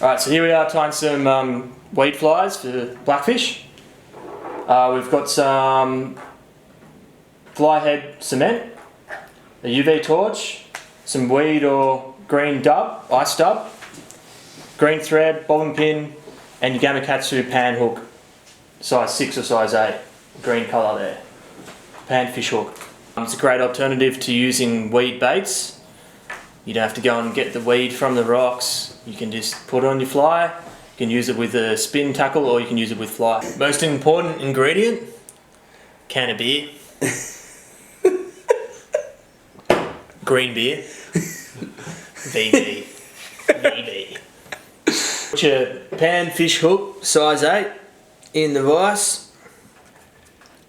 Alright, so here we are tying some weed flies for blackfish. We've got some fly head cement, a UV torch, some weed or green dub, ice dub, green thread, bobbin pin, and your Gamakatsu pan hook, size 6 or size 8, green colour there, pan fish hook. It's a great alternative to using weed baits. You don't have to go and get the weed from the rocks. You can just put it on your fly. You can use it with a spin tackle or you can use it with fly. Most important ingredient, can of beer. Green beer. VB. VB. Put your pan fish hook, size 8, in the vise.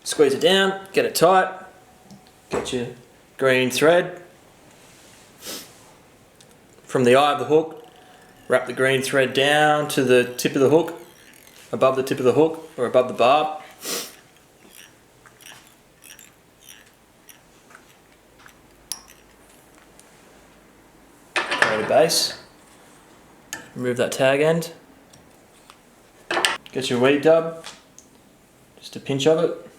Squeeze it down, get it tight. Get your green thread. From the eye of the hook, wrap the green thread down to the tip of the hook, above the tip of the hook or above the barb. Create a base. Remove that tag end. Get your weed dub, just a pinch of it.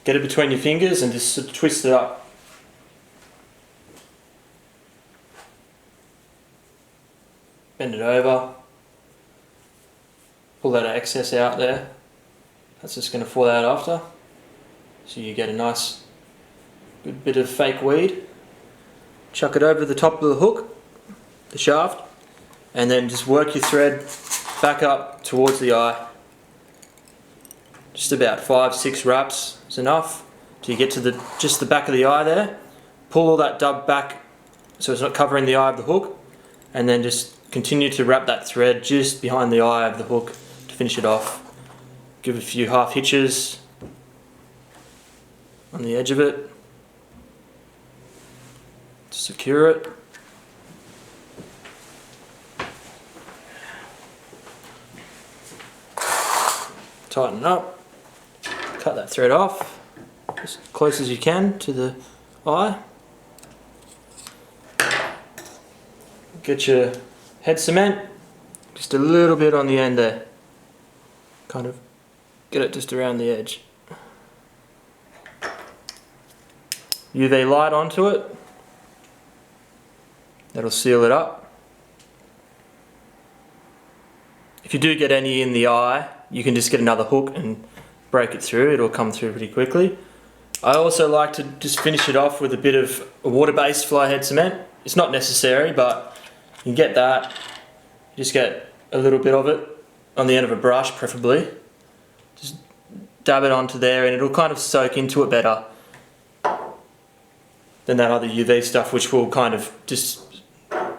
Get it between your fingers and just sort of twist it up. Bend it over, pull that excess out there, that's just going to fall out after, so you get a nice good bit of fake weed. Chuck it over the top of the hook, the shaft, and then just work your thread back up towards the eye. Just about 5-6 wraps is enough till you get to just the back of the eye there. Pull all that dub back so it's not covering the eye of the hook, and then just continue to wrap that thread just behind the eye of the hook to finish it off. Give it a few half hitches on the edge of it to secure it. Tighten up, cut that thread off as close as you can to the eye. Get your head cement, just a little bit on the end there. Kind of get it just around the edge. UV light onto it. That'll seal it up. If you do get any in the eye, you can just get another hook and break it through. It'll come through pretty quickly. I also like to just finish it off with a bit of a water-based fly head cement. It's not necessary, but you can get that. You just get a little bit of it on the end of a brush, preferably. Just dab it onto there and it'll kind of soak into it better than that other UV stuff, which will kind of just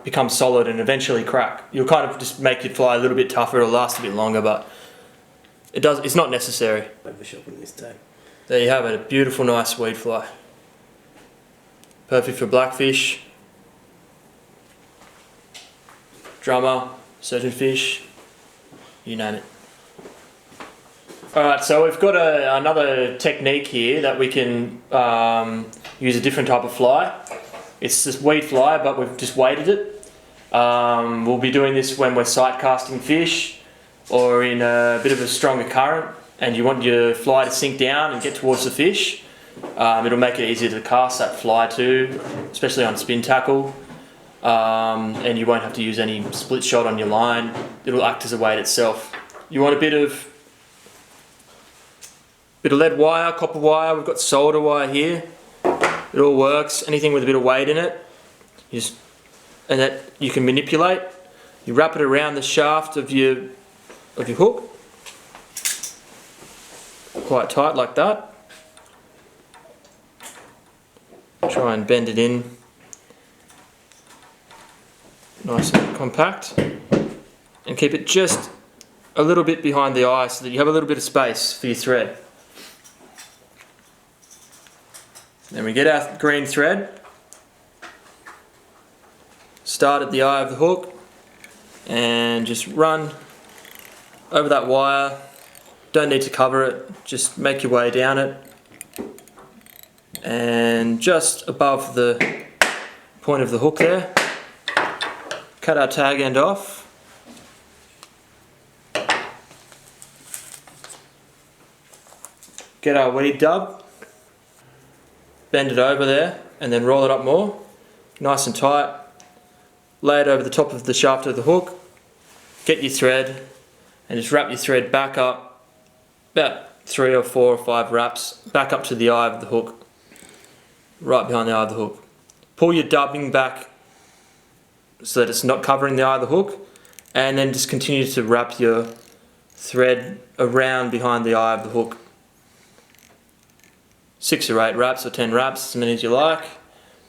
become solid and eventually crack. You'll kind of just make your fly a little bit tougher. It'll last a bit longer, but it's not necessary. There you have it, a beautiful, nice weed fly. Perfect for blackfish, drummer, surgeon fish, you name it. Alright, so we've got another technique here that we can use a different type of fly. It's this weed fly, but we've just weighted it. We'll be doing this when we're sight casting fish or in a bit of a stronger current and you want your fly to sink down and get towards the fish. It'll make it easier to cast that fly too, especially on spin tackle. And you won't have to use any split shot on your line. It'll act as a weight itself. You want a bit of lead wire, copper wire. We've got solder wire here. It all works. Anything with a bit of weight in it, and that you can manipulate. You wrap it around the shaft of your hook, quite tight like that. Try and bend it in. Nice and compact, and keep it just a little bit behind the eye so that you have a little bit of space for your thread. Then we get our green thread, start at the eye of the hook and just run over that wire. Don't need to cover it, just make your way down it and just above the point of the hook there, cut our tag end off. Get our weed dub, bend it over there and then roll it up more, nice and tight. Lay it over the top of the shaft of the hook, get your thread and just wrap your thread back up, about 3 or 4 or 5 wraps, back up to the eye of the hook, right behind the eye of the hook. Pull your dubbing back so that it's not covering the eye of the hook, and then just continue to wrap your thread around behind the eye of the hook. 6 or 8 wraps or 10 wraps, as many as you like.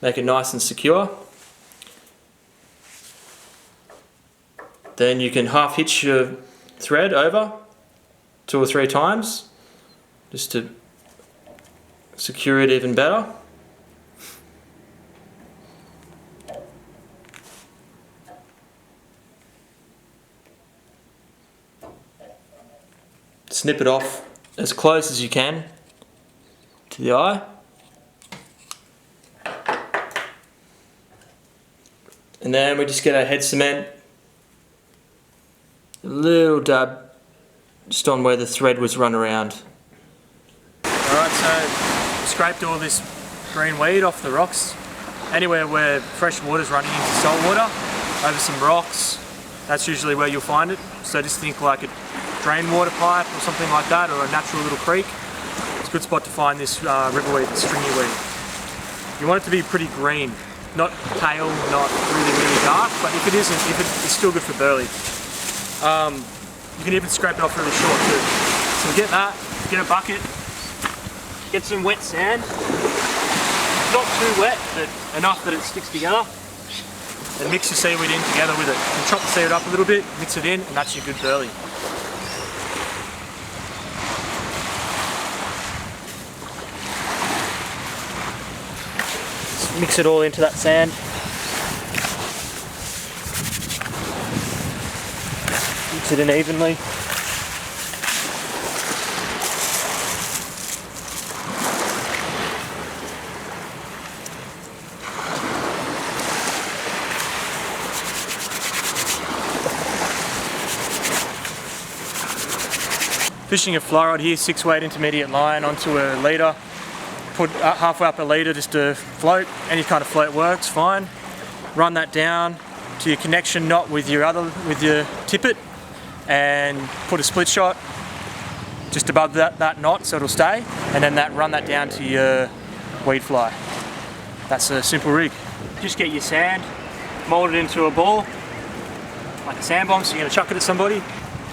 Make it nice and secure. Then you can half hitch your thread over 2 or 3 times just to secure it even better. Snip it off as close as you can to the eye. And then we just get our head cement, a little dab just on where the thread was run around. Alright, so we scraped all this green weed off the rocks. Anywhere where fresh water's running into salt water, over some rocks, that's usually where you'll find it. So just think like a drain water pipe or something like that, or a natural little creek. It's a good spot to find this riverweed, stringy weed. You want it to be pretty green, not pale, not really dark, but if it isn't, it's still good for burley. You can even scrape it off really short too. So get that, get a bucket, get some wet sand. Not too wet, but enough that it sticks together. And mix your seaweed in together with it. You chop the seaweed up a little bit, mix it in, and that's your good burley. Just mix it all into that sand. Mix it in evenly. Fishing a fly rod here, 6 weight intermediate line onto a leader. Put halfway up a leader just to float. Any kind of float works fine. Run that down to your connection knot with your tippet, and put a split shot just above that knot so it'll stay, and then run that down to your weed fly. That's a simple rig. Just get your sand, mould it into a ball like a sand bomb, so you're going to chuck it at somebody,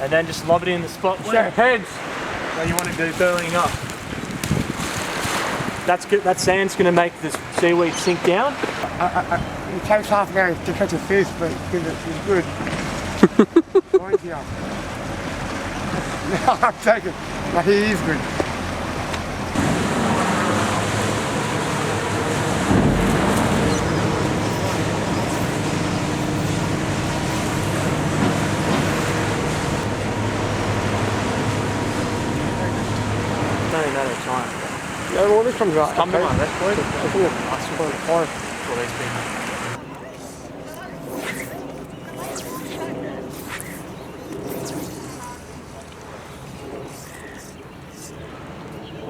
and then just lob it in the spot where you want to do burleying up. That's good. That sand's going to make the seaweed sink down. It takes half an hour to catch a fish, but it's good. No, I'm taking. No, he is good. Not a matter of time. Yeah, well, this comes right. Come to my left, boy.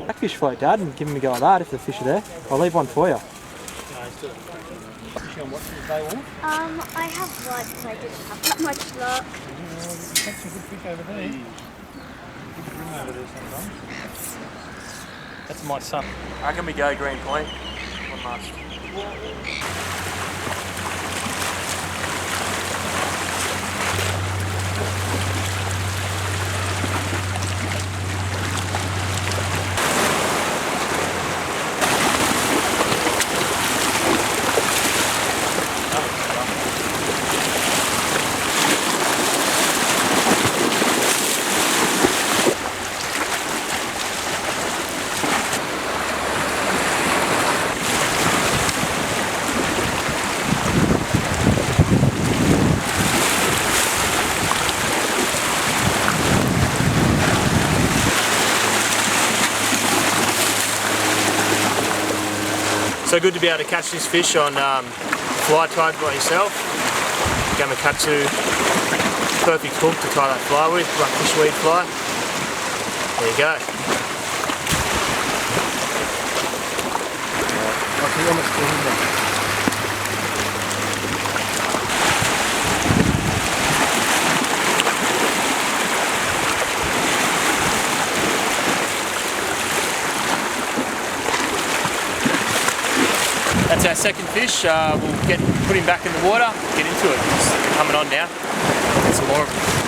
Blackfish float, Dad, and give him a go at that if the fish are there. I'll leave one for you. I have one, but I didn't have that much luck. Catch some good fish over there. Good room over there sometimes. That's my son. How can we go Green Point? One must. So good to be able to catch this fish on fly tide by yourself. Gamakatsu, perfect hook to tie that fly with, Blackfish weed fly. There you go. That's our second fish. We'll put him back in the water, get into it. It's coming on now. Get some more of them.